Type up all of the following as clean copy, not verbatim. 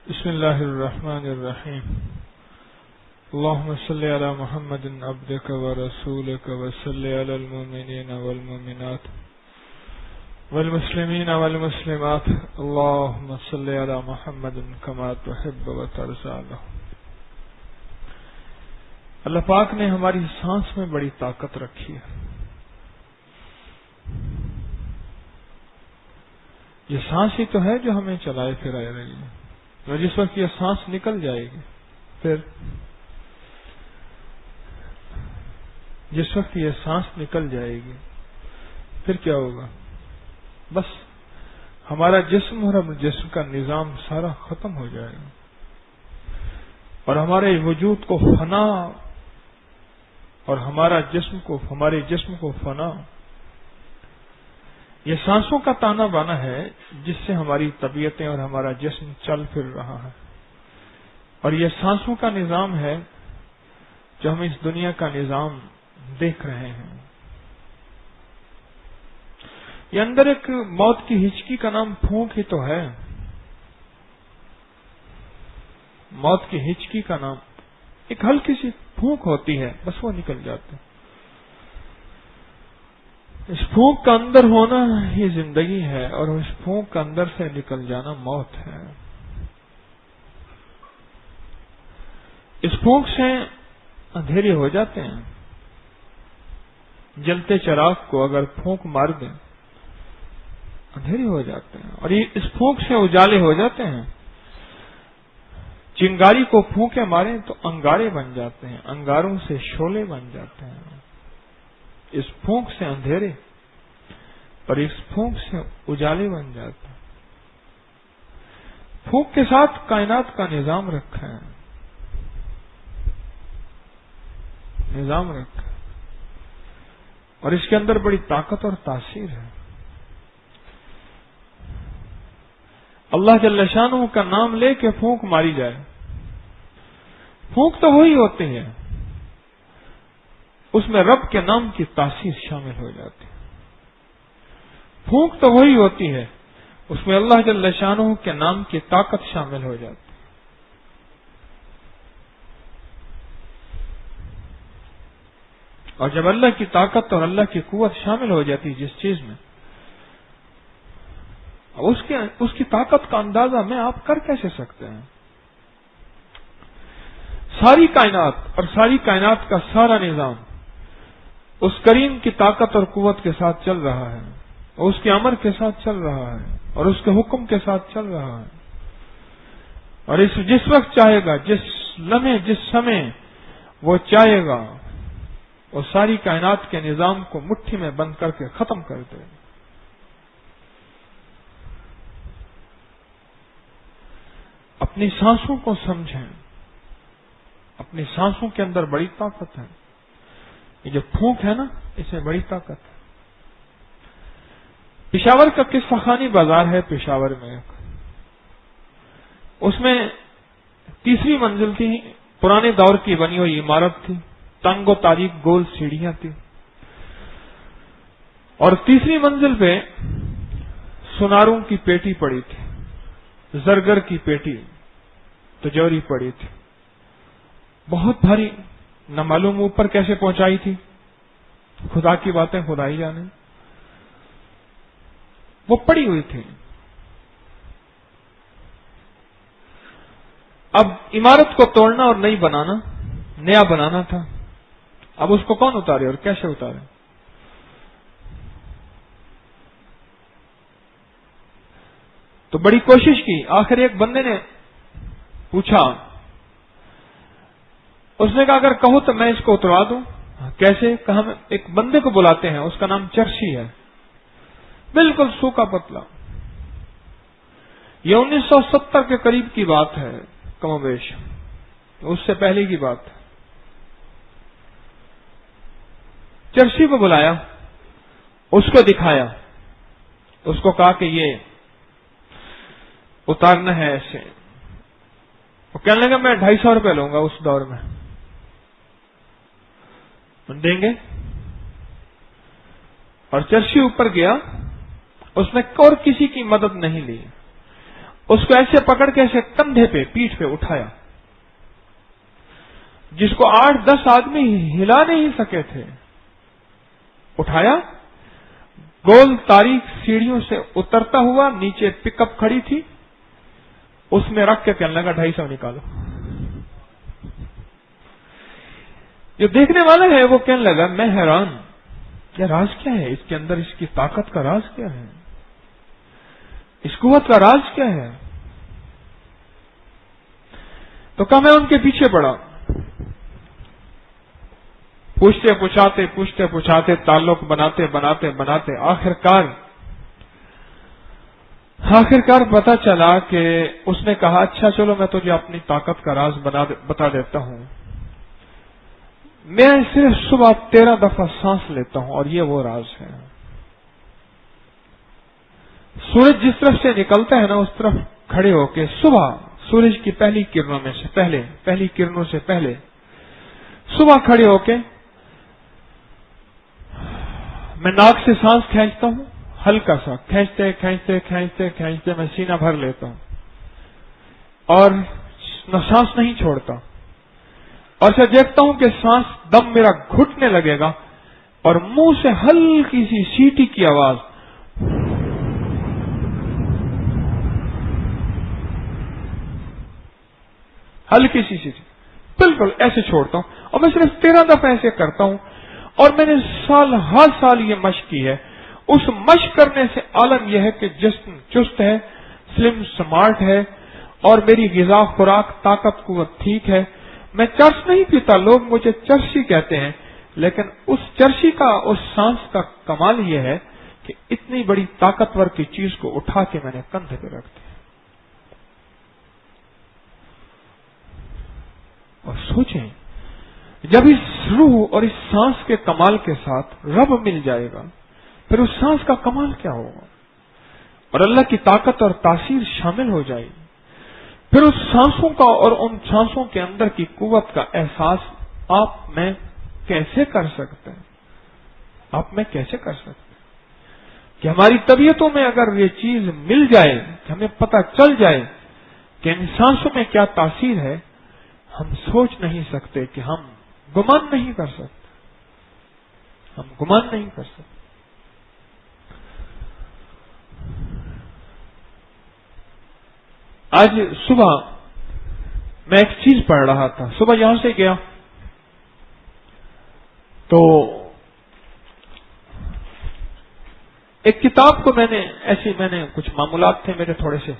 بسم اللہ الرحمن الرحیم اللهم صل علی محمد عبدک ورسولک وصل علی المؤمنین والمؤمنات والمسلمین والمسلمات اللهم صل علی محمد کما تحب وترضى. اللہ پاک نے ہماری سانس میں بڑی طاقت رکھی ہے. یہ سانس ہی تو ہے جو ہمیں چلائے پھرائے رہی ہے. اور جس وقت یہ سانس نکل جائے گی پھر جس وقت یہ سانس نکل جائے گی پھر کیا ہوگا؟ بس ہمارا جسم اور ہم جسم کا نظام سارا ختم ہو جائے گا اور ہمارے وجود کو فنا اور ہمارے جسم کو فنا. یہ سانسوں کا تانا بانا ہے جس سے ہماری طبیعتیں اور ہمارا جسم چل پھر رہا ہے. اور یہ سانسوں کا نظام ہے جو ہم اس دنیا کا نظام دیکھ رہے ہیں. یہ اندر ایک موت کی ہچکی کا نام پھونک ہی تو ہے. موت کی ہچکی کا نام ایک ہلکی سی پھونک ہوتی ہے، بس وہ نکل جاتے. اس پھونک کا اندر ہونا ہی زندگی ہے اور اس پھونک کا اندر سے نکل جانا موت ہے. اس پھونک سے اندھیرے ہو جاتے ہیں. جلتے چراغ کو اگر پھونک مار دیں اندھیرے ہو جاتے ہیں اور یہ اس پھونک سے اجالے ہو جاتے ہیں. چنگاری کو پھونکے ماریں تو انگارے بن جاتے ہیں، انگاروں سے شعلے بن جاتے ہیں. اس پھونک سے اندھیرے اور اس پھونک سے اجالے بن جاتے ہیں. پھونک کے ساتھ کائنات کا نظام رکھا ہے، اور اس کے اندر بڑی طاقت اور تاثیر ہے. اللہ جل شانہ کا نام لے کے پھونک ماری جائے، پھونک تو وہی ہوتی ہے، اس میں رب کے نام کی تاثیر شامل ہو جاتی ہے. پھونک تو وہی ہوتی ہے، اس میں اللہ جل شانہ کے نام کی طاقت شامل ہو جاتی ہے. اور جب اللہ کی طاقت اور اللہ کی قوت شامل ہو جاتی ہے جس چیز میں، اس کی طاقت کا اندازہ میں آپ کر کیسے سکتے ہیں؟ ساری کائنات اور ساری کائنات کا سارا نظام اس کریم کی طاقت اور قوت کے ساتھ چل رہا ہے، اور اس کے امر کے ساتھ چل رہا ہے، اور اس کے حکم کے ساتھ چل رہا ہے. اور جس وقت چاہے گا، جس لمحے جس سمے وہ چاہے گا، وہ ساری کائنات کے نظام کو مٹھی میں بند کر کے ختم کر دے گا. اپنی سانسوں کو سمجھیں. اپنی سانسوں کے اندر بڑی طاقت ہے. یہ جو پھونک ہے نا، اس میں بڑی طاقت ہے. پشاور کا قصہ خانی بازار ہے پشاور میں، اس میں تیسری منزل تھی. پرانے دور کی بنی ہوئی عمارت تھی، تنگ و تاریک گول سیڑھیاں تھی، اور تیسری منزل پہ سناروں کی پیٹی پڑی تھی، زرگر کی پیٹی تجوری پڑی تھی، بہت بھاری. نہ معلوم اوپر کیسے پہنچائی تھی، خدا کی باتیں خدا ہی جانے. وہ پڑی ہوئی تھی. اب عمارت کو توڑنا اور نئی بنانا، نیا بنانا تھا. اب اس کو کون اتارے اور کیسے اتارے؟ تو بڑی کوشش کی. آخر ایک بندے نے پوچھا، اس نے کہا اگر کہو تو میں اس کو اتروا دوں. کیسے؟ کہا ہم ایک بندے کو بلاتے ہیں، اس کا نام چرسی ہے، بالکل سوکھا پتلا. یہ 1970 کے قریب کی بات ہے، کم و بیش، اس سے پہلے کی بات ہے. چرسی کو بلایا، اس کو دکھایا، اس کو کہا کہ یہ اتارنا ہے ایسے. وہ کہنے لگا میں 250 روپے لوں گا. اس دور میں دیں گے. اور چرسی اوپر گیا، اس نے اور کسی کی مدد نہیں لی. اس کو ایسے پکڑ کے ایسے کندھے پہ پیٹھ پہ اٹھایا، جس کو 8-10 آدمی ہلا نہیں سکے تھے، اٹھایا، گول تاریخ سیڑھیوں سے اترتا ہوا، نیچے پک اپ کھڑی تھی، اس میں رکھ کے کہنے لگا 250 نکالو۔ جو دیکھنے والا ہے وہ کہنے لگا میں حیران، کیا راز کیا ہے اس کے اندر، اس کی طاقت کا راز کیا ہے، اس قوت کا راز کیا ہے؟ تو کہا میں ان کے پیچھے پڑا، پوچھتے پوچھاتے تعلق بناتے بناتے آخرکار پتا چلا کہ اس نے کہا اچھا چلو میں تجھے اپنی طاقت کا راز بتا دیتا ہوں، میں صرف صبح 13 دفعہ سانس لیتا ہوں اور یہ وہ راز ہے۔ سورج جس طرف سے نکلتا ہے نا اس طرف کھڑے ہو کے صبح سورج کی پہلی کرنوں سے پہلے صبح کھڑے ہو کے میں ناک سے سانس کھینچتا ہوں، ہلکا سا کھینچتے میں سینہ بھر لیتا ہوں اور سانس نہیں چھوڑتا، اور پھر دیکھتا ہوں کہ سانس دم میرا گھٹنے لگے گا اور منہ سے ہلکی سی سیٹی کی آواز، ہلکی سی سیٹی بالکل ایسے چھوڑتا ہوں، اور میں صرف 13 دفعہ ایسے کرتا ہوں، اور میں نے ہر سال یہ مشق کی ہے۔ اس مشق کرنے سے عالم یہ ہے کہ جسم چست ہے، سلم سمارٹ ہے، اور میری غذا خوراک طاقت قوت ٹھیک ہے۔ میں چرس نہیں پیتا، لوگ مجھے چرسی کہتے ہیں، لیکن اس چرسی کا اس سانس کا کمال یہ ہے کہ اتنی بڑی طاقتور کی چیز کو اٹھا کے میں نے کندھے پہ رکھ دیا۔ اور سوچیں جب اس روح اور اس سانس کے کمال کے ساتھ رب مل جائے گا پھر اس سانس کا کمال کیا ہوگا، اور اللہ کی طاقت اور تاثیر شامل ہو جائے گی، پھر اس سانسوں کا اور ان سانسوں کے اندر کی قوت کا احساس آپ میں کیسے کر سکتے ہیں؟ کہ ہماری طبیعتوں میں اگر یہ چیز مل جائے کہ ہمیں پتہ چل جائے کہ ان سانسوں میں کیا تاثیر ہے، ہم سوچ نہیں سکتے کہ ہم گمان نہیں کر سکتے۔ آج صبح میں ایک چیز پڑھ رہا تھا، صبح یہاں سے گیا تو ایک کتاب کو میں نے کچھ معمولات تھے میرے تھوڑے سے،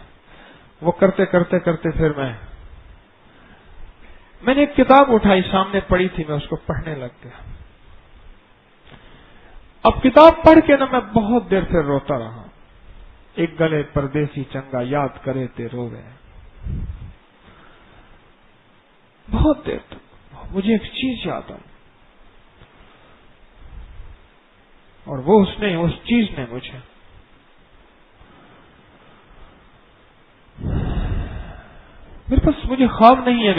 وہ کرتے پھر میں نے ایک کتاب اٹھائی، سامنے پڑی تھی، میں اس کو پڑھنے لگ گیا۔ اب کتاب پڑھ کے نا میں بہت دیر سے روتا رہا، ایک گلے پردیسی چنگا یاد کرے تے روے، بہت دیر تک مجھے ایک چیز یاد آئی، اور وہ اس چیز نے مجھے خواب نہیں ہے،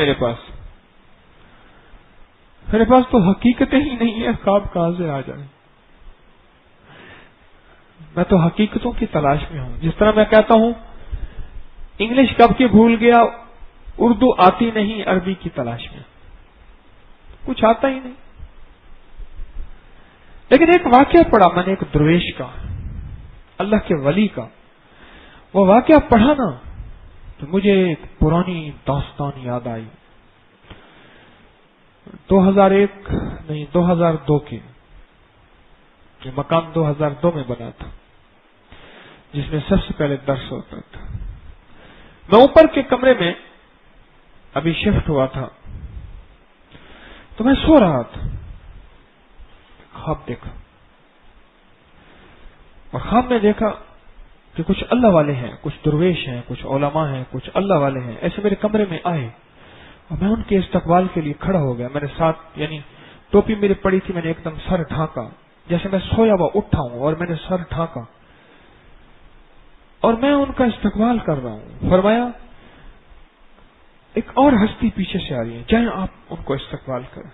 میرے پاس تو حقیقتیں ہی نہیں ہے، خواب کہاں سے آ جائے؟ میں تو حقیقتوں کی تلاش میں ہوں، جس طرح میں کہتا ہوں انگلش کب کی بھول گیا، اردو آتی نہیں، عربی کی تلاش میں، کچھ آتا ہی نہیں۔ لیکن ایک واقعہ پڑھا میں نے، ایک درویش کا، اللہ کے ولی کا، وہ واقعہ پڑھا نا تو مجھے ایک پرانی داستان یاد آئی، 2002 کی، یہ مکان 2002 میں بنا تھا جس میں سب سے پہلے درس ہوتا تھا۔ میں اوپر کے کمرے میں ابھی شفٹ ہوا تھا تو میں سو رہا تھا، خواب دیکھا، اور خواب میں دیکھا کہ کچھ اللہ والے ہیں، کچھ درویش ہیں، کچھ علماء ہیں، کچھ اللہ والے ہیں، ایسے میرے کمرے میں آئے اور میں ان کے استقبال کے لیے کھڑا ہو گیا۔ میرے ساتھ یعنی ٹوپی میری پڑی تھی، میں نے ایک دم سر ڈھانکا، جیسے میں سویا ہوا اٹھا ہوں اور میں نے سر ڈھانکا اور میں ان کا استقبال کر رہا ہوں۔ فرمایا ایک اور ہستی پیچھے سے آ رہی ہے، جائیں آپ ان کو استقبال کریں۔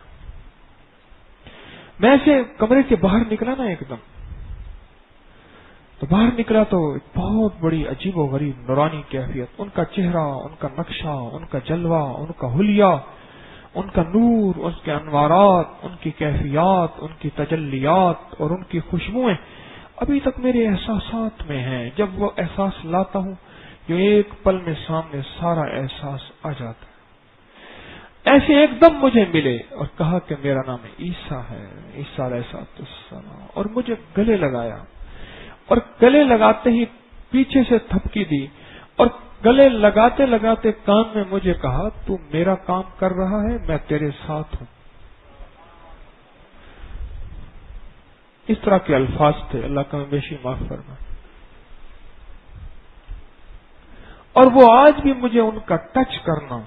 میں ایسے کمرے کے باہر نکلا نا ایک دم، تو باہر نکلا تو ایک بہت بڑی عجیب و غریب نورانی کیفیت، ان کا چہرہ، ان کا نقشہ، ان کا جلوہ، ان کا حلیہ، ان کا نور، ان کے انوارات، ان کی کیفیات، ان کی تجلیات اور ان کی خوشبوئیں ابھی تک میرے احساسات میں ہیں۔ جب وہ احساس لاتا ہوں جو ایک پل میں سامنے سارا احساس آ جاتا ہے۔ ایسے ایک دم مجھے ملے اور کہا کہ میرا نام عیسیٰ ہے، عیسیٰ علیہ السلام، اور مجھے گلے لگایا، اور گلے لگاتے ہی پیچھے سے تھپکی دی، اور گلے لگاتے لگاتے کان میں مجھے کہا تو میرا کام کر رہا ہے، میں تیرے ساتھ ہوں۔ اس طرح کے الفاظ تھے، اللہ کا بیشی معاف فرمائے۔ اور وہ آج بھی مجھے ان کا ٹچ کرنا،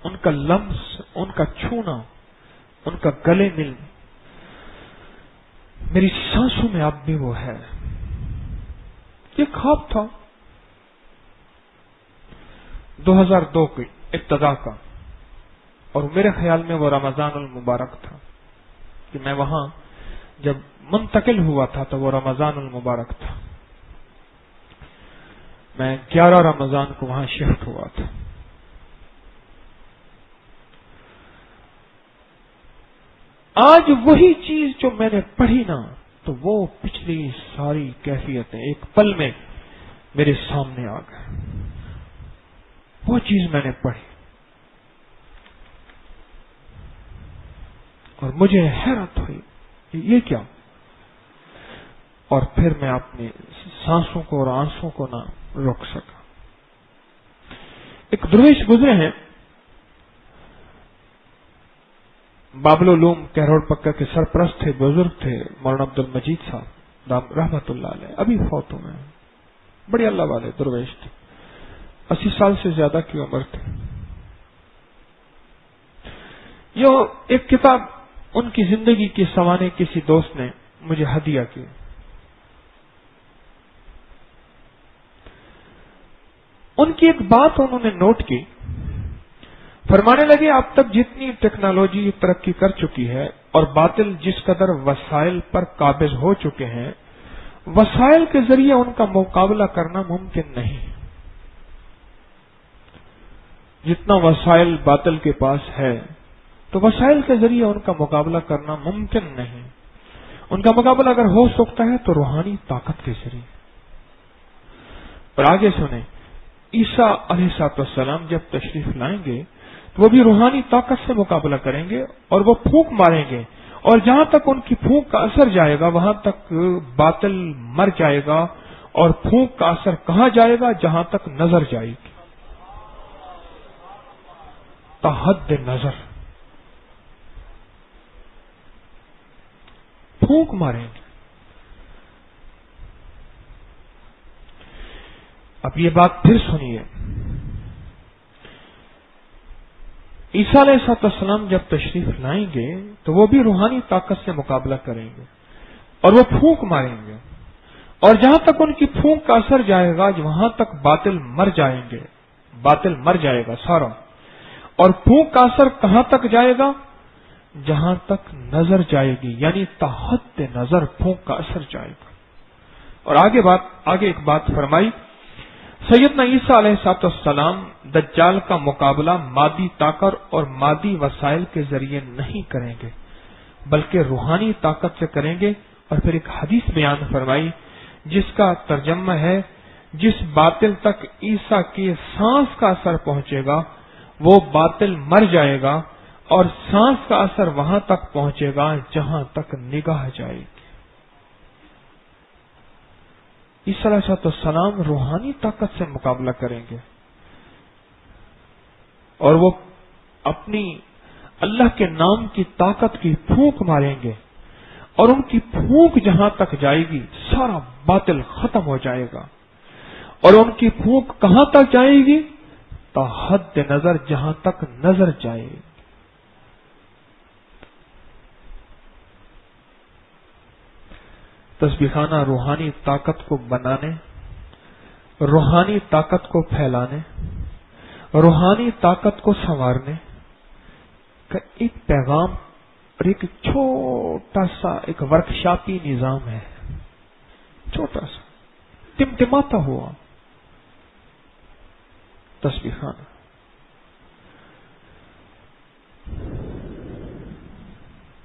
ان کا لمس، ان کا چھونا، ان کا گلے ملنا، میری سانسوں میں اب بھی وہ ہے۔ یہ خواب تھا 2002 کی ابتدا کا، اور میرے خیال میں وہ رمضان المبارک تھا کہ میں وہاں جب منتقل ہوا تھا تو وہ رمضان المبارک تھا، میں 11 رمضان کو وہاں شفٹ ہوا تھا۔ آج وہی چیز جو میں نے پڑھی نا، تو وہ پچھلی ساری کیفیتیں ایک پل میں میرے سامنے آ گئے۔ وہ چیز میں نے پڑھی اور مجھے حیرت ہوئی کہ یہ کیا، اور پھر میں اپنی سانسوں کو اور آنسوں کو نہ روک سکا۔ ایک درویش گزرے ہیں، بابل علوم کہروڑ پکا کے سرپرست تھے، بزرگ تھے، مولانا عبد المجید صاحب رحمت اللہ علیہ، ابھی فوت ہوئے ہیں، بڑے اللہ والے درویش تھے، 80 سال سے زیادہ کی عمر تھی۔ یہ ایک کتاب ان کی زندگی کے سوانے کسی دوست نے مجھے ہدیہ کی۔ ان کی ایک بات انہوں نے نوٹ کی، فرمانے لگے اب تک جتنی ٹیکنالوجی ترقی کر چکی ہے اور باطل جس قدر وسائل پر قابض ہو چکے ہیں، وسائل کے ذریعے ان کا مقابلہ کرنا ممکن نہیں۔ جتنا وسائل باطل کے پاس ہے تو وسائل کے ذریعے ان کا مقابلہ کرنا ممکن نہیں۔ ان کا مقابلہ اگر ہو سکتا ہے تو روحانی طاقت کے ذریعے۔ اور آگے سنیں، عیسیٰ علیہ السلام جب تشریف لائیں گے تو وہ بھی روحانی طاقت سے مقابلہ کریں گے، اور وہ پھونک ماریں گے، اور جہاں تک ان کی پھونک کا اثر جائے گا وہاں تک باطل مر جائے گا، اور پھونک کا اثر کہاں جائے گا؟ جہاں تک نظر جائے گی، تحد نظر، پھونک ماریں گے۔ اب یہ بات پھر سنیے، عیسیٰ علیہ السلام جب تشریف لائیں گے تو وہ بھی روحانی طاقت سے مقابلہ کریں گے، اور وہ پھونک ماریں گے، اور جہاں تک ان کی پھونک کا اثر جائے گا وہاں تک باطل مر جائیں گے، باطل مر جائے گا سارا، اور پھونک کا اثر کہاں تک جائے گا؟ جہاں تک نظر جائے گی، یعنی تحت نظر پھونک کا اثر جائے گا۔ اور آگے ایک بات فرمائی، سیدنا عیسیٰ علیہ السلام دجال کا مقابلہ مادی طاقت اور مادی وسائل کے ذریعے نہیں کریں گے بلکہ روحانی طاقت سے کریں گے۔ اور پھر ایک حدیث بیان فرمائی جس کا ترجمہ ہے، جس باطل تک عیسیٰ کی سانس کا اثر پہنچے گا وہ باطل مر جائے گا، اور سانس کا اثر وہاں تک پہنچے گا جہاں تک نگاہ جائے گی۔ عیسیٰ علیہ السلام روحانی طاقت سے مقابلہ کریں گے، اور وہ اپنی اللہ کے نام کی طاقت کی پھونک ماریں گے، اور ان کی پھونک جہاں تک جائے گی سارا باطل ختم ہو جائے گا، اور ان کی پھونک کہاں تک جائے گی؟ تحد نظر، جہاں تک نظر جائے گی۔ تسبیح خانہ روحانی طاقت کو بنانے، روحانی طاقت کو پھیلانے، روحانی طاقت کو سنوارنے کا ایک پیغام اور ایک چھوٹا سا ایک ورکشاپی نظام ہے۔ چھوٹا سا ٹمٹماتا ہوا تسبیح خانہ.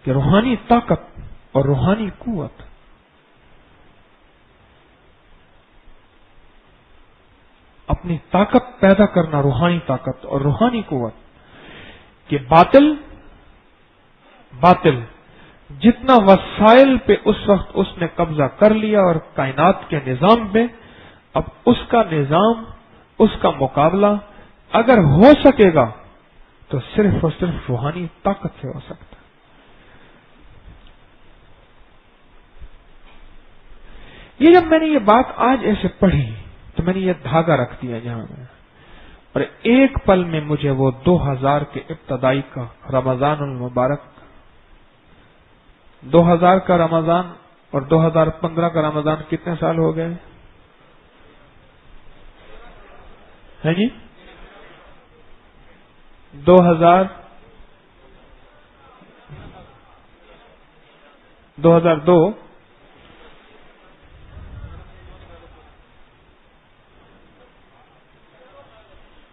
کہ روحانی طاقت اور روحانی قوت اپنی طاقت پیدا کرنا، روحانی طاقت اور روحانی قوت. کہ باطل جتنا وسائل پہ اس وقت اس نے قبضہ کر لیا اور کائنات کے نظام پہ، اب اس کا نظام، اس کا مقابلہ اگر ہو سکے گا تو صرف اور صرف روحانی طاقت سے ہو سکتا ہے. یہ جب میں نے یہ بات آج ایسے پڑھی تو میں نے یہ دھاگا رکھ دیا جہاں میں، اور ایک پل میں مجھے وہ 2000 کے ابتدائی کا رمضان المبارک، 2000 کا رمضان اور 2015 کا رمضان کتنے سال ہو گئے ہیں جی؟ 2002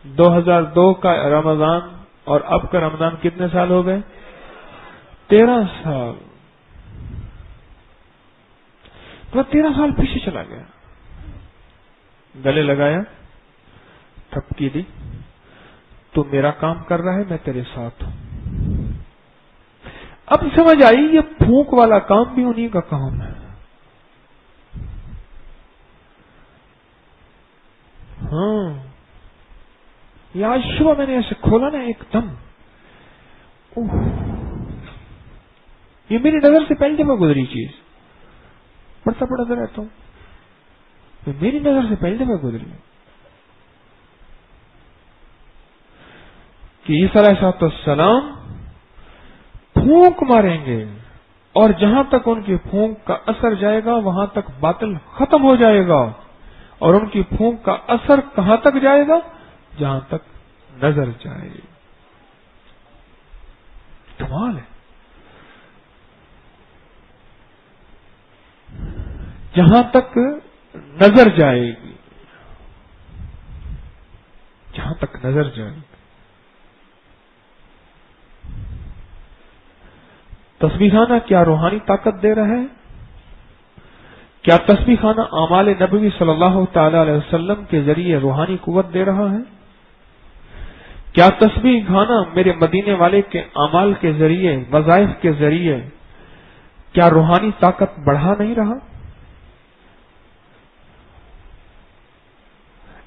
2002 کا رمضان اور اب کا رمضان کتنے سال ہو گئے؟ 13 سال. تو 13 سال پیچھے چلا گیا. گلے لگایا، تھپکی دی، تو میرا کام کر رہا ہے، میں تیرے ساتھ ہوں. اب سمجھ آئی یہ پھونک والا کام بھی انہی کا کام ہے. ہاں، یہ آج صبح میں نے ایسے کھولا نا ایک دم، یہ میری نظر سے پہلی دفعہ گزری چیز، پڑھتا رہتا ہوں، یہ میری نظر سے پہلی دفعہ گزری کہ عیسیٰ علیہ السلام پھونک ماریں گے، اور جہاں تک ان کی پھونک کا اثر جائے گا وہاں تک باطل ختم ہو جائے گا، اور ان کی پھونک کا اثر کہاں تک جائے گا؟ جہاں تک نظر جائے. کمال ہے. جہاں تک نظر جائے گی، جہاں تک نظر جائے گی. تسبیح خانہ کیا روحانی طاقت دے رہا ہے؟ کیا تسبیح خانہ اعمال نبوی صلی اللہ تعالی علیہ وسلم کے ذریعے روحانی قوت دے رہا ہے؟ کیا تسبیح خانہ میرے مدینے والے کے اعمال کے ذریعے، وظائف کے ذریعے کیا روحانی طاقت بڑھا نہیں رہا؟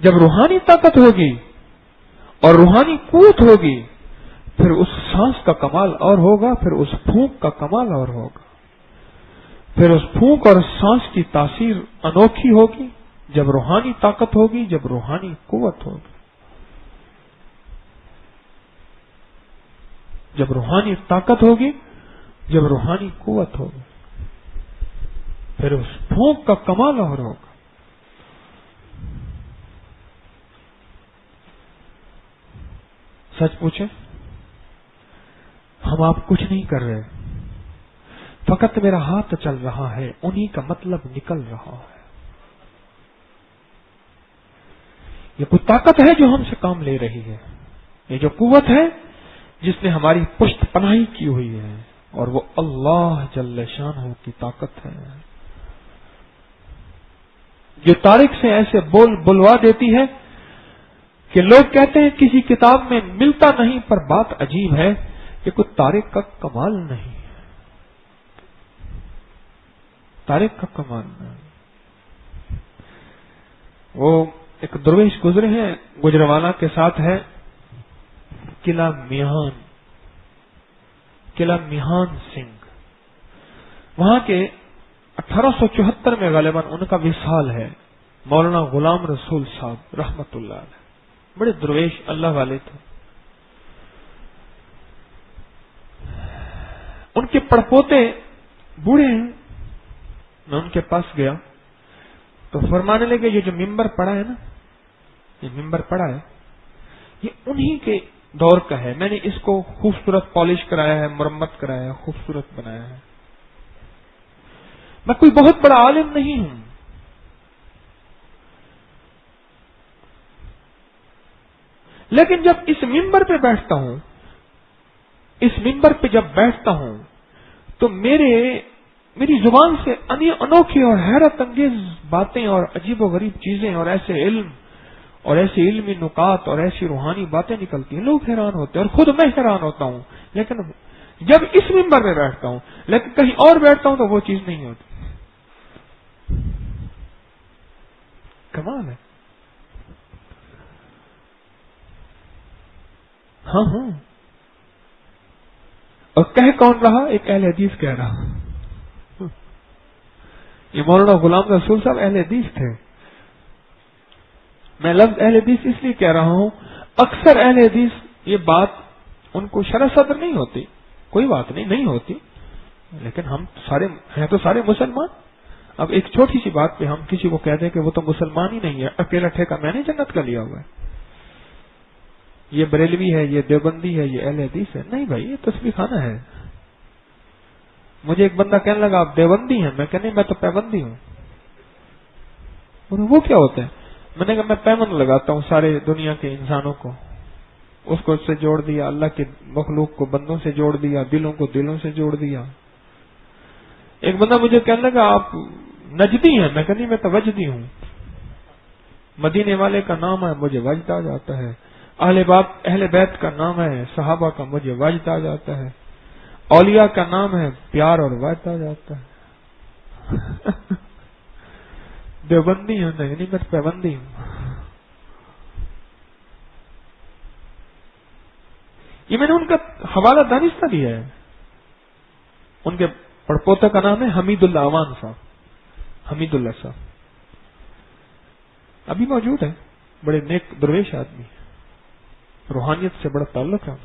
جب روحانی طاقت ہوگی اور روحانی قوت ہوگی، پھر اس سانس کا کمال اور ہوگا، پھر اس پھونک کا کمال اور ہوگا، پھر اس پھونک اور سانس کی تاثیر انوکھی ہوگی جب روحانی طاقت ہوگی، جب روحانی قوت ہوگی. جب روحانی طاقت ہوگی، جب روحانی قوت ہوگی، پھر اس پھونک کا کمال اور ہوگا. سچ پوچھیں، ہم آپ کچھ نہیں کر رہے، فقط میرا ہاتھ چل رہا ہے، انہی کا مطلب نکل رہا ہے. یہ کوئی طاقت ہے جو ہم سے کام لے رہی ہے، یہ جو قوت ہے جس نے ہماری پشت پناہی کی ہوئی ہے، اور وہ اللہ جل شانہ کی طاقت ہے جو طارق سے ایسے بلوا دیتی ہے کہ لوگ کہتے ہیں کسی کتاب میں ملتا نہیں، پر بات عجیب ہے کہ کوئی طارق کا کمال نہیں ہے. طارق کا کمال نہیں. وہ ایک درویش گزرے ہیں، گجروالا کے ساتھ ہے قلعہ میہان سنگھ. وہاں کے 1874 میں غالباً ان کا وصال ہے. مولانا غلام رسول صاحب رحمت اللہ علیہ، بڑے درویش اللہ والے تھے. ان کے پڑپوتے بوڑھے ہیں. میں ان کے پاس گیا تو فرمانے لگے یہ جو ممبر پڑا ہے نا، یہ ممبر پڑا ہے، یہ انہی کے دور کا ہے. میں نے اس کو خوبصورت پالش کرایا ہے، مرمت کرایا ہے، خوبصورت بنایا ہے. میں کوئی بہت بڑا عالم نہیں ہوں، لیکن جب اس منبر پہ بیٹھتا ہوں، اس منبر پہ جب بیٹھتا ہوں تو میری زبان سے انوکھی اور حیرت انگیز باتیں اور عجیب و غریب چیزیں اور ایسے علم اور ایسے علمی نکات اور ایسی روحانی باتیں نکلتی ہیں، لوگ حیران ہوتے ہیں اور خود میں حیران ہوتا ہوں. لیکن جب اس منبر میں بیٹھتا ہوں، لیکن کہیں اور بیٹھتا ہوں تو وہ چیز نہیں ہوتی. کمال ہے. ہاں ہاں. اور کہہ کون رہا؟ ایک اہل حدیث کہہ رہا. یہ مولانا غلام رسول صاحب اہل حدیث تھے. میں لفظ اہل حدیث اس لیے کہہ رہا ہوں، اکثر اہل حدیث یہ بات ان کو شرح صدر نہیں ہوتی، کوئی بات نہیں ہوتی، لیکن ہم سارے ہیں تو سارے مسلمان. اب ایک چھوٹی سی بات پہ ہم کسی کو کہہ دیں کہ وہ تو مسلمان ہی نہیں ہے، اکیلا ٹھیکہ میں نے جنت کا لیا ہوا ہے، یہ بریلوی ہے، یہ دیوبندی ہے، یہ اہل حدیث ہے. نہیں بھائی، یہ تسبیح خانہ ہے. مجھے ایک بندہ کہنے لگا آپ دیوبندی ہیں، میں کہنے میں تو پیبندی ہوں. وہ کیا ہوتا ہے؟ میں نے کہا میں پیمند لگاتا ہوں سارے دنیا کے انسانوں کو، اس کو اس سے جوڑ دیا، اللہ کے مخلوق کو بندوں سے جوڑ دیا، دلوں کو دلوں سے جوڑ دیا. ایک بندہ مجھے کہنے لگا آپ نجدی ہیں، میں کہنی میں تو وجدی ہوں. مدینے والے کا نام ہے مجھے وجد آ جاتا ہے، اہل بیت کا نام ہے صحابہ کا مجھے وجد آ جاتا ہے، اولیاء کا نام ہے پیار اور وجد آ جاتا ہے. دیوبندی ہوں نہیں، میں پیبندی ہوں. یہ میں نے ان کا حوالہ دانستہ دیا ہے. ان کے پڑپوتا کا نام ہے حمید اللہ عوان صاحب، حمید اللہ صاحب ابھی موجود ہے، بڑے نیک درویش آدمی، روحانیت سے بڑا تعلق ہے،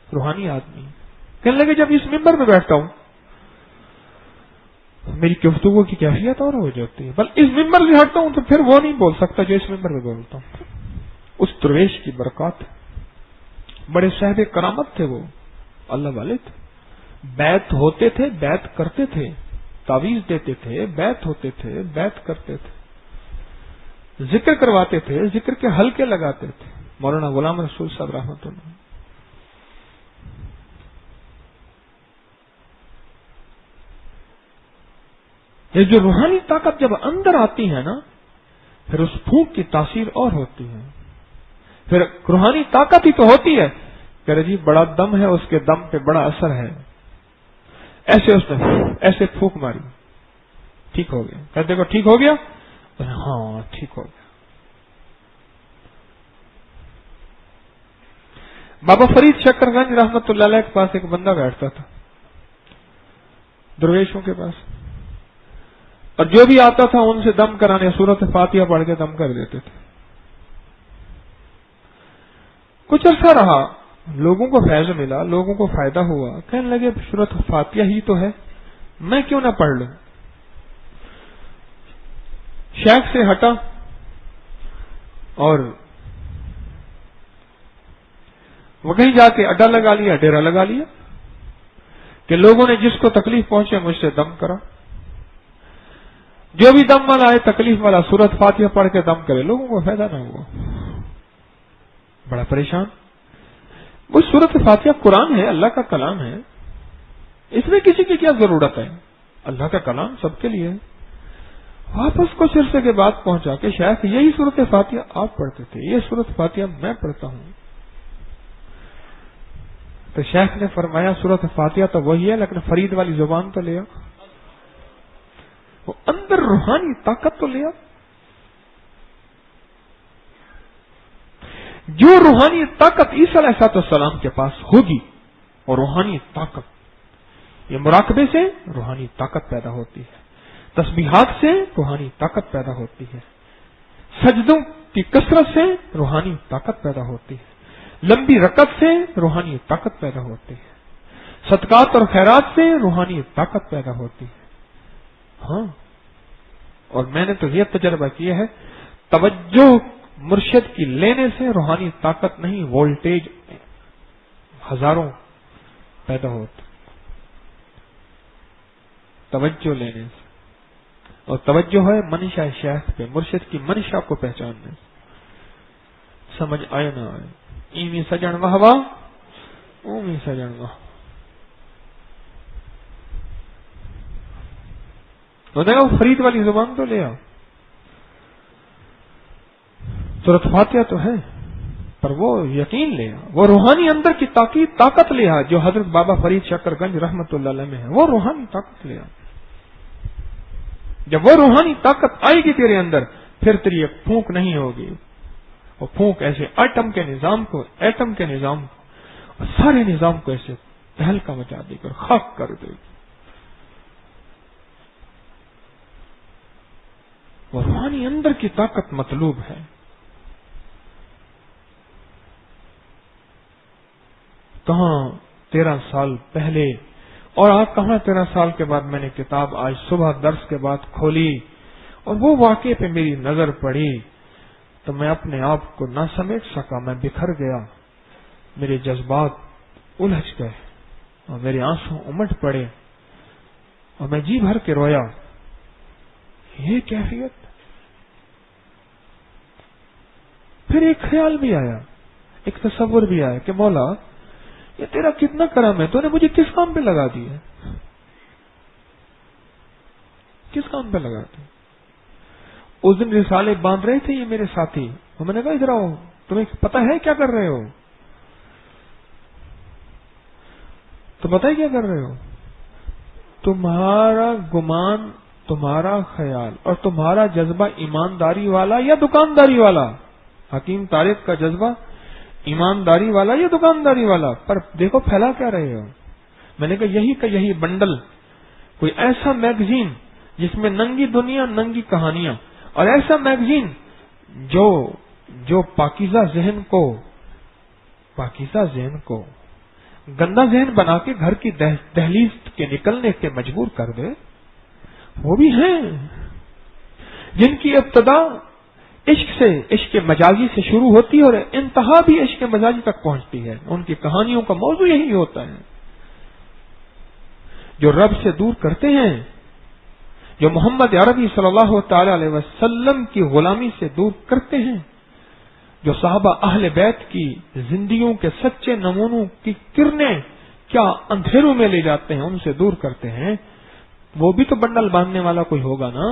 روحانی آدمی. کہنے لگے جب اس ممبر میں بیٹھتا ہوں میری گفتگو کی کیفیت اور ہو جاتی ہے، بل اس ممبر سے ہٹتا ہوں تو پھر وہ نہیں بول سکتا جو اس ممبر میں بولتا ہوں. اس درویش کی برکات. بڑے صاحب کرامت تھے وہ، اللہ والے تھے. بیعت ہوتے تھے، بیعت کرتے تھے، تعویذ دیتے تھے، بیعت ہوتے تھے، بیعت کرتے تھے، ذکر کرواتے تھے، ذکر کے حلقے لگاتے تھے. مولانا غلام رسول صاحب رحمۃ اللہ. یہ جو روحانی طاقت جب اندر آتی ہے نا، پھر اس پھونک کی تاثیر اور ہوتی ہے. پھر روحانی طاقت ہی تو ہوتی ہے کہ جی بڑا دم ہے، اس کے دم پہ بڑا اثر ہے. ایسے اس نے ایسے پھونک ماری، ٹھیک ہو گیا. کہتے کو ٹھیک ہو گیا؟ ہاں ٹھیک ہو گیا. بابا فرید شکر گنج رحمت اللہ علیہ کے پاس ایک بندہ بیٹھتا تھا، درویشوں کے پاس، اور جو بھی آتا تھا ان سے دم کرانے سورت فاتحہ پڑھ کے دم کر دیتے تھے. کچھ عرصہ رہا، لوگوں کو فیض ملا، لوگوں کو فائدہ ہوا. کہنے لگے سورت فاتحہ ہی تو ہے، میں کیوں نہ پڑھ لوں. شیخ سے ہٹا اور وہ کہیں جا کے اڈا لگا لیا، ڈیرا لگا لیا کہ لوگوں نے جس کو تکلیف پہنچے مجھ سے دم کرا. جو بھی دم والا آئے تکلیف والا سورت فاتحہ پڑھ کے دم کرے، لوگوں کو فائدہ نہ ہوا. بڑا پریشان. وہ سورت فاتحہ قرآن ہے، اللہ کا کلام ہے، اس میں کسی کی کیا ضرورت ہے؟ اللہ کا کلام سب کے لیے ہے. واپس کچھ عرصے کے بعد پہنچا کہ شیخ یہی سورت فاتحہ آپ پڑھتے تھے، یہ سورت فاتحہ میں پڑھتا ہوں. تو شیخ نے فرمایا سورت فاتحہ تو وہی ہے، لیکن فرید والی زبان تو لیا، وہ اندر روحانی طاقت تو لیا. جو روحانی طاقت عیسیٰ علیہ السلام کے پاس ہوگی، اور روحانی طاقت یہ مراقبے سے روحانی طاقت پیدا ہوتی ہے، تسبیحات سے روحانی طاقت پیدا ہوتی ہے، سجدوں کی کثرت سے روحانی طاقت پیدا ہوتی ہے، لمبی رکعت سے روحانی طاقت پیدا ہوتی ہے، صدقات اور خیرات سے روحانی طاقت پیدا ہوتی ہے. ہاں، اور میں نے تو یہ تجربہ کیا ہے، توجہ مرشد کی لینے سے روحانی طاقت نہیں، وولٹیج ہزاروں پیدا ہوتی توجہ لینے سے. اور توجہ ہے منشا شیخ پہ، مرشد کی منشا کو پہچاننے سے. سمجھ آئے نہ آئے، ایویں سجن واہ واہ اوویں سجن واہ. تو دیکھو فرید والی زبان تو لے آؤ. سورۃ فاتحہ تو ہے پر وہ یقین لے آ، وہ روحانی اندر کی طاقت لے آ جو حضرت بابا فرید شکر گنج رحمت اللہ علیہ میں ہے. وہ روحانی طاقت لے آ. جب وہ روحانی طاقت آئے گی تیرے اندر پھر تیری ایک پھونک نہیں ہوگی. وہ پھونک ایسے ایٹم کے نظام کو اور سارے نظام کو ایسے تہلکا مچا دے کر خاک کر دے گی. وہ روحانی اندر کی طاقت مطلوب ہے. کہاں 13 سال پہلے اور آج کہاں 13 سال کے بعد میں نے کتاب آج صبح درس کے بعد کھولی اور وہ واقعے پہ میری نظر پڑی تو میں اپنے آپ کو نہ سمیٹ سکا. میں بکھر گیا، میرے جذبات الجھ گئے اور میرے آنسو امٹ پڑے اور میں جی بھر کے رویا. یہ کیفیت. پھر ایک خیال بھی آیا، ایک تصور بھی آیا کہ مولا یہ تیرا کتنا کرم ہے، تو نے مجھے کس کام پہ لگا دیا، کس کام پہ لگا دیا. اس دن رسالے باندھ رہے تھے یہ میرے ساتھی، اور میں نے کہا ادھر آؤ، تمہیں پتا ہے کیا کر رہے ہو؟ تو بتائیے کیا کر رہے ہو؟ تمہارا گمان، تمہارا خیال اور تمہارا جذبہ ایمانداری والا یا دکانداری والا. حکیم طارق کا جذبہ ایمانداری والا یا دکانداری والا، پر دیکھو پھیلا کیا رہے ہو. میں نے کہا یہی بنڈل، کوئی ایسا میگزین جس میں ننگی دنیا ننگی کہانیاں، اور ایسا میگزین جو پاکیزہ ذہن کو گندا ذہن بنا کے گھر کی دہلیز کے نکلنے کے مجبور کر دے. وہ بھی ہیں جن کی ابتدا عشق مجازی سے شروع ہوتی ہے اور انتہا بھی عشق مجازی تک پہنچتی ہے. ان کی کہانیوں کا موضوع یہی ہوتا ہے. جو رب سے دور کرتے ہیں، جو محمد عربی صلی اللہ تعالی علیہ وسلم کی غلامی سے دور کرتے ہیں، جو صحابہ اہل بیت کی زندگیوں کے سچے نمونوں کی کرنیں کیا اندھیروں میں لے جاتے ہیں، ان سے دور کرتے ہیں. وہ بھی تو بنڈل باندھنے والا کوئی ہوگا نا،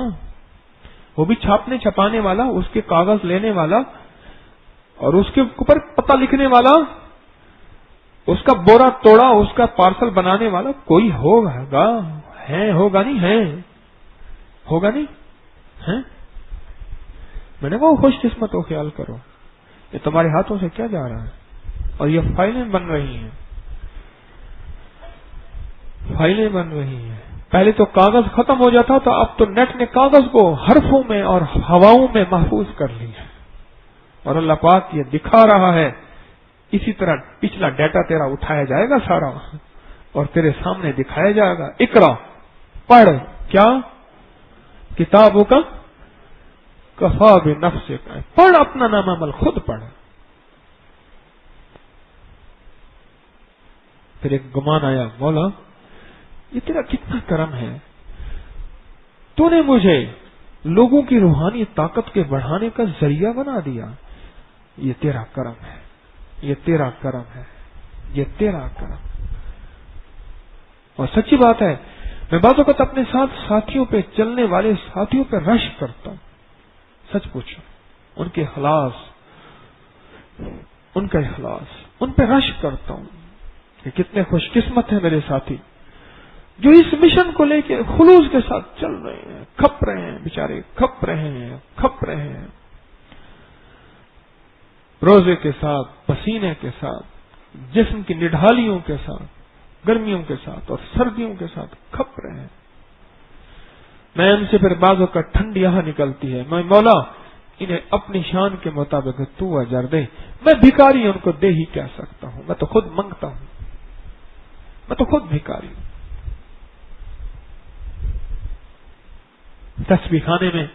وہ بھی چھاپنے چھپانے والا، اس کے کاغذ لینے والا اور اس کے اوپر پتہ لکھنے والا، اس کا بورا توڑا، اس کا پارسل بنانے والا کوئی ہوگا. ہوگا نہیں ہے. میں نے وہ خوش قسمت کو خیال کرو، یہ تمہارے ہاتھوں سے کیا جا رہا ہے. اور یہ فائلیں بن رہی ہیں. پہلے تو کاغذ ختم ہو جاتا تھا، اب تو نیٹ نے کاغذ کو حرفوں میں اور ہواؤں میں محفوظ کر لیا. اور اللہ پاک یہ دکھا رہا ہے اسی طرح پچھلا ڈیٹا تیرا اٹھایا جائے گا سارا اور تیرے سامنے دکھایا جائے گا. اقرا، پڑھ، کیا کتابوں کا کفا بنفسک، پڑھ، اپنا نام عمل خود پڑھ. پھر ایک گمان آیا، مولا یہ تیرا کتنا کرم ہے، تو نے مجھے لوگوں کی روحانی طاقت کے بڑھانے کا ذریعہ بنا دیا. یہ تیرا کرم ہے، یہ تیرا کرم ہے، یہ تیرا کرم. اور سچی بات ہے، میں بعض اوقات اپنے ساتھ ساتھیوں پہ، چلنے والے ساتھیوں پہ رشک کرتا ہوں. سچ پوچھو، ان کے اخلاص، ان پہ رشک کرتا ہوں کہ کتنے خوش قسمت ہیں میرے ساتھی جو اس مشن کو لے کے خلوص کے ساتھ چل رہے ہیں، کھپ رہے ہیں، بیچارے کھپ رہے ہیں روزے کے ساتھ، پسینے کے ساتھ، جسم کی نڈھالیوں کے ساتھ، گرمیوں کے ساتھ اور سردیوں کے ساتھ کھپ رہے ہیں. میں ان سے پھر بعضوں کا ٹھنڈ یہاں نکلتی ہے، میں مولا انہیں اپنی شان کے مطابق تو اجر دے. میں بھکاری ان کو دے ہی کیا سکتا ہوں، میں تو خود منگتا ہوں، میں تو خود بھکاری ہوں. تسبیح خانے میں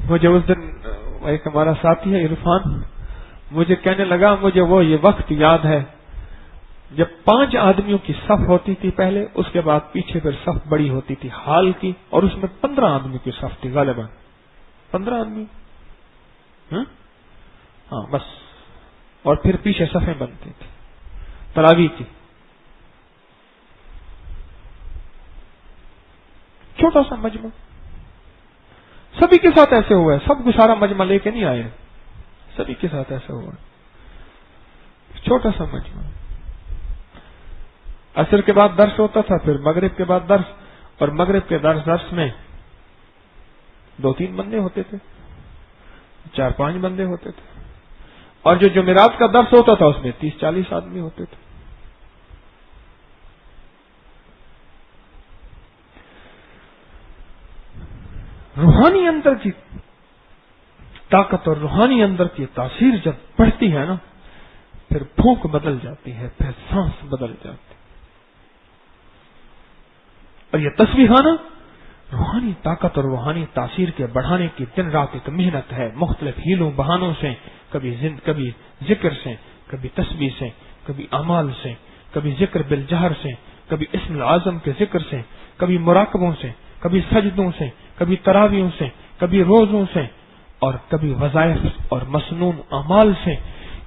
مجھے اس دن ایک ہمارا ساتھی ہے عرفان، مجھے کہنے لگا مجھے وہ یہ وقت یاد ہے جب 5 آدمیوں کی صف ہوتی تھی پہلے، اس کے بعد پیچھے پھر صف بڑی ہوتی تھی ہال کی، اور اس میں 15 آدمیوں کی صف تھی غالباً. 15 آدمی، ہاں بس، اور پھر پیچھے صفیں بنتی تھی تراویح کی. چھوٹا سا مجمع سبھی کے ساتھ ایسے ہوا ہے. سب کو سارا مجمع لے کے نہیں آئے، سبھی کے ساتھ ایسا ہوا ہے. چھوٹا سا مجمع. عصر کے بعد درس ہوتا تھا، پھر مغرب کے بعد درس، اور مغرب کے درس میں 2-3 بندے ہوتے تھے، 4-5 بندے ہوتے تھے، اور جو جمعرات کا درس ہوتا تھا اس میں 30-40 آدمی ہوتے تھے. روحانی اندر کی طاقت اور روحانی اندر کی تاثیر جب بڑھتی ہے نا، پھر پھونک بدل جاتی ہے، پھر سانس بدل جاتی ہے. اور یہ تسبیحانہ روحانی طاقت اور روحانی تاثیر کے بڑھانے کی دن رات ایک محنت ہے، مختلف ہیلوں بہانوں سے، کبھی ذکر سے، کبھی تسبیح سے، کبھی اعمال سے، کبھی ذکر بالجہر سے، کبھی اسم العظم کے ذکر سے، کبھی مراقبوں سے، کبھی سجدوں سے، کبھی تراویحوں سے، کبھی روزوں سے، اور کبھی وظائف اور مسنون اعمال سے.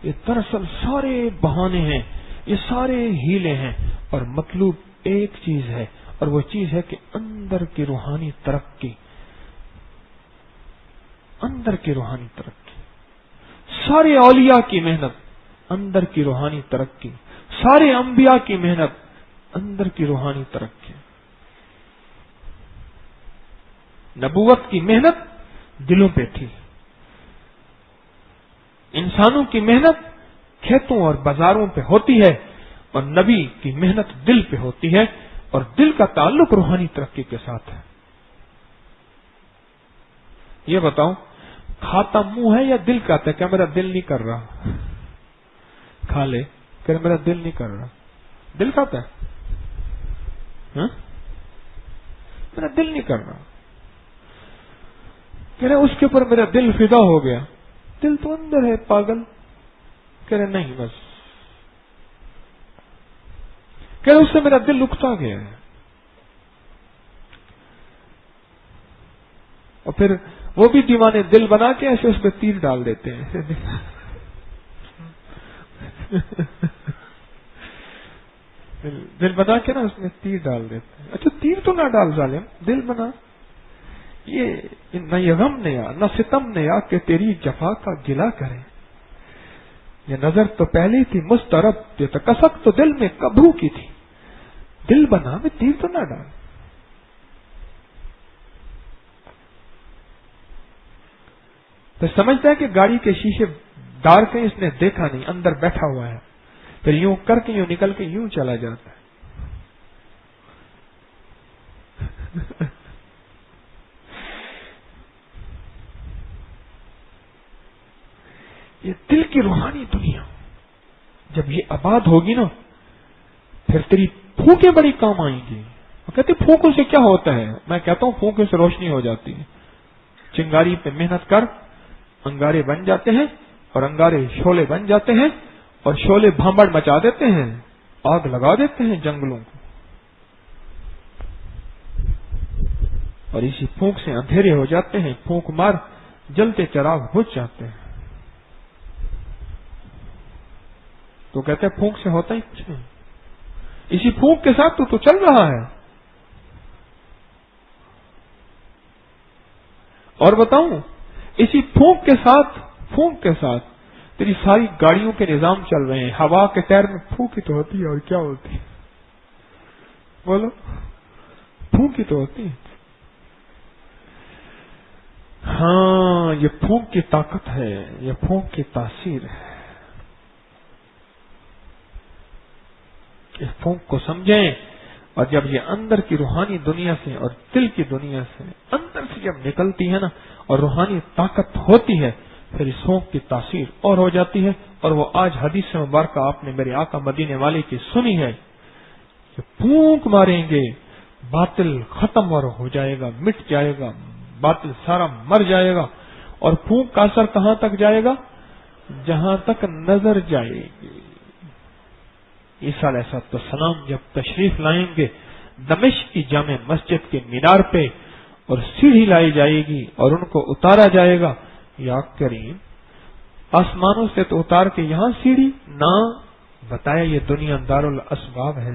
یہ دراصل سارے بہانے ہیں، یہ سارے ہیلے ہیں، اور مطلوب ایک چیز ہے، اور وہ چیز ہے کہ اندر کی روحانی ترقی. اندر کی روحانی ترقی. سارے اولیاء کی محنت اندر کی روحانی ترقی، سارے انبیاء کی محنت اندر کی روحانی ترقی. نبوت کی محنت دلوں پہ تھی، انسانوں کی محنت کھیتوں اور بازاروں پہ ہوتی ہے، اور نبی کی محنت دل پہ ہوتی ہے، اور دل کا تعلق روحانی ترقی کے ساتھ ہے. یہ بتاؤ، کھاتا منہ ہے یا دل کہتا ہے کہ میرا دل نہیں کر رہا؟ کھا لے کہ میرا دل نہیں کر رہا. دل کہتا ہے میرا دل نہیں کر رہا، کہہ رہے اس کے اوپر میرا دل فدا ہو گیا. دل تو اندر ہے پاگل. کہہ رہے نہیں، بس کہہ رہے اس سے میرا دل اکتا گیا ہے. اور پھر وہ بھی دیوانے دل بنا کے ایسے اس پہ تیر ڈال دیتے ہیں. دل بنا کے نا اس میں تیر ڈال دیتے ہیں. اچھا تیر تو نہ ڈال ظالم، دل بنا. یہ نہ یہ غم نے آ نہ ستم نے آ کہ تیری جفا کا گلا کرے. یہ نظر تو پہلے تھی مسترب، یہ تکسک تو دل میں کبھو کی تھی. دل بنا میں تیر تو نہ ڈال. تو سمجھتا ہے کہ گاڑی کے شیشے دار کے اس نے دیکھا نہیں، اندر بیٹھا ہوا ہے، پھر یوں کر کے یوں نکل کے یوں چلا جاتا ہے. یہ دل کی روحانی دنیا جب یہ آباد ہوگی نا، پھر تیری پھونکیں بڑی کام آئیں گی. وہ کہتے پھونکوں سے کیا ہوتا ہے؟ میں کہتا ہوں پھونکوں سے روشنی ہو جاتی ہے. چنگاری پہ محنت کر، انگارے بن جاتے ہیں، اور انگارے شعلے بن جاتے ہیں، اور شعلے بھانبڑ مچا دیتے ہیں، آگ لگا دیتے ہیں جنگلوں کو. اور اسی پھونک سے اندھیرے ہو جاتے ہیں، پھونک مار جلتے چراغ بجھ جاتے ہیں. تو کہتے ہیں پھونک سے ہوتا ہی کچھ نہیں. اسی پھونک کے ساتھ تو چل رہا ہے. اور بتاؤں، اسی پھونک کے ساتھ تیری ساری گاڑیوں کے نظام چل رہے ہیں. ہوا کے ٹائر میں پھونک ہی تو ہوتی ہے، اور کیا ہوتی ہے؟ بولو، پھونک ہی تو ہوتی ہے. ہاں، یہ پھونک کی طاقت ہے، یہ پھونک کی تاثیر ہے. اس پھونک کو سمجھیں، اور جب یہ اندر کی روحانی دنیا سے اور دل کی دنیا سے اندر سے جب نکلتی ہے نا، اور روحانی طاقت ہوتی ہے، پھر اس پھونک کی تاثیر اور ہو جاتی ہے. اور وہ آج حدیث مبارکہ آپ نے میرے آقا مدینے والے کی سنی ہے کہ پھونک ماریں گے باطل ختم اور ہو جائے گا، مٹ جائے گا، باطل سارا مر جائے گا. اور پھونک کا اثر کہاں تک جائے گا؟ جہاں تک نظر جائے گی. عیسیٰ علیہ السلام جب تشریف لائیں گے دمشق کی جامع مسجد کے مینار پہ، اور سیڑھی لائی جائے گی اور ان کو اتارا جائے گا. یا کریم، آسمانوں سے تو اتار کے یہاں سیڑھی نہ، بتایا یہ دنیا دارالاسباب ہے.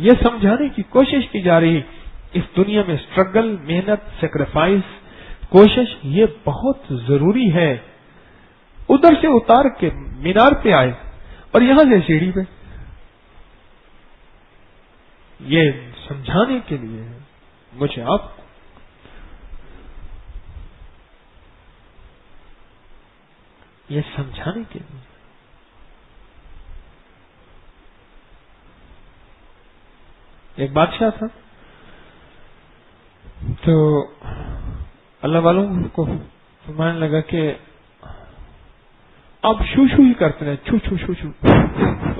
یہ سمجھانے کی کوشش کی جا رہی اس دنیا میں اسٹرگل، محنت، سیکریفائس، کوشش یہ بہت ضروری ہے. ادھر سے اتار کے مینار پہ آئے اور یہاں سے سیڑھی پہ، یہ سمجھانے کے لیے ہے مجھے آپ کو. یہ سمجھانے کے لیے. ایک بادشاہ تھا تو اللہ والوں کو فرمانے لگا کہ آپ شو شو ہی کرتے رہے، چھو چھو چھو چھو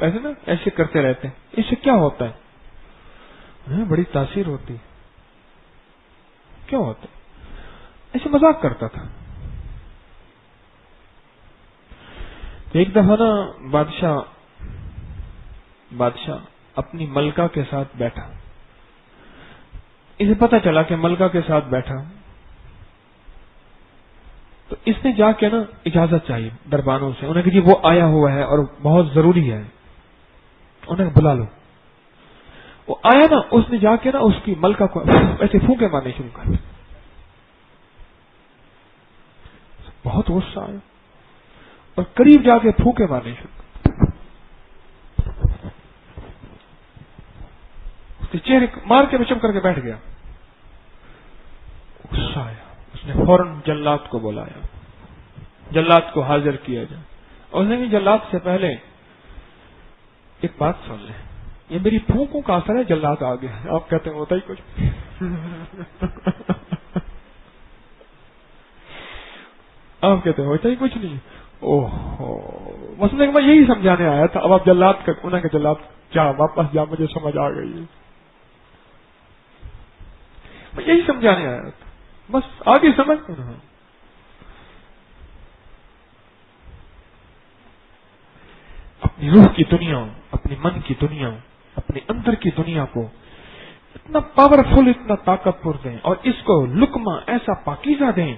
ایسے نا، ایسے کرتے رہتے ہیں، اس سے کیا ہوتا ہے؟ بڑی تاثیر ہوتی. کیا ہوتا ہے؟ ایسے مذاق کرتا تھا. ایک دفعہ نا بادشاہ اپنی ملکہ کے ساتھ بیٹھا. اسے پتا چلا کہ ملکہ کے ساتھ بیٹھا تو اس نے جا کے نا اجازت چاہیے دربانوں سے. انہیں کہ جی وہ آیا ہوا ہے اور بہت ضروری ہے، انہیں بلا لو. وہ آیا نا، اس نے جا کے نا اس کی ملکہ کو ایسے پھونکے مارنے شروع کر دیا. بہت غصہ آیا اور قریب جا کے پھونکے مارنے شروع کر. اس کے چہرے مار کے چپ کر کے بیٹھ گیا. غصہ آیا، اس نے فوراً جلات کو بلایا، جلات کو حاضر کیا جائے. اور اس نے جلات سے پہلے ایک بات سن لیں، یہ میری پھونکوں کا اثر ہے، جلات آ گیا. آپ کہتے ہیں ہوتا ہی کچھ. آپ کہتے ہیں ہوتا ہی کچھ نہیں. مسئلے میں یہی سمجھانے آیا تھا. اب آپ جلات کا انہیں کہ جلات کیا واپس جا، مجھے سمجھ آ گئی. میں یہی سمجھانے آیا تھا، بس آگے سمجھ. اپنی روح کی دنیا، اپنی من کی دنیا، اپنے اندر کی دنیا کو اتنا پاورفل، اتنا طاقتور دیں اور اس کو لقمہ ایسا پاکیزہ دیں،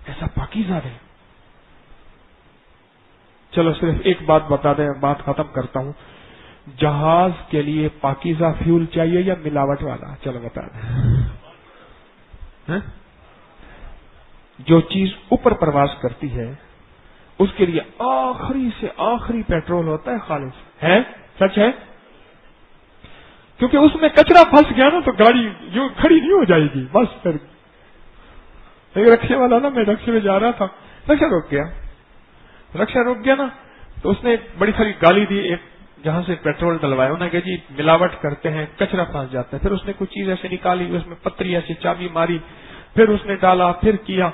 ایسا پاکیزہ دیں. چلو صرف ایک بات بتا دیں، بات ختم کرتا ہوں. جہاز کے لیے پاکیزہ فیول چاہیے یا ملاوٹ والا؟ چلو بتا دیں. جو چیز اوپر پرواز کرتی ہے اس کے لیے آخری سے آخری پیٹرول ہوتا ہے خالص. ہے سچ ہے، کیونکہ اس میں کچرا پھنس گیا نا تو گاڑی یوں کھڑی نہیں ہو جائے گی. بس پھر ایک رکشے والا نا، میں رکشے میں جا رہا تھا، رکشا رک گیا نا تو اس نے ایک بڑی ساری گالی دی. ایک جہاں سے پیٹرول ڈلوایا، انہوں نے کہا جی ملاوٹ کرتے ہیں، کچرا پھنس جاتا ہے. پھر اس نے کچھ چیز ایسے نکالی، اس میں پتری ایسی چابی ماری، پھر اس نے ڈالا، پھر کیا.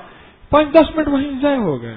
5-10 منٹ وہیں ضائع ہو گئے.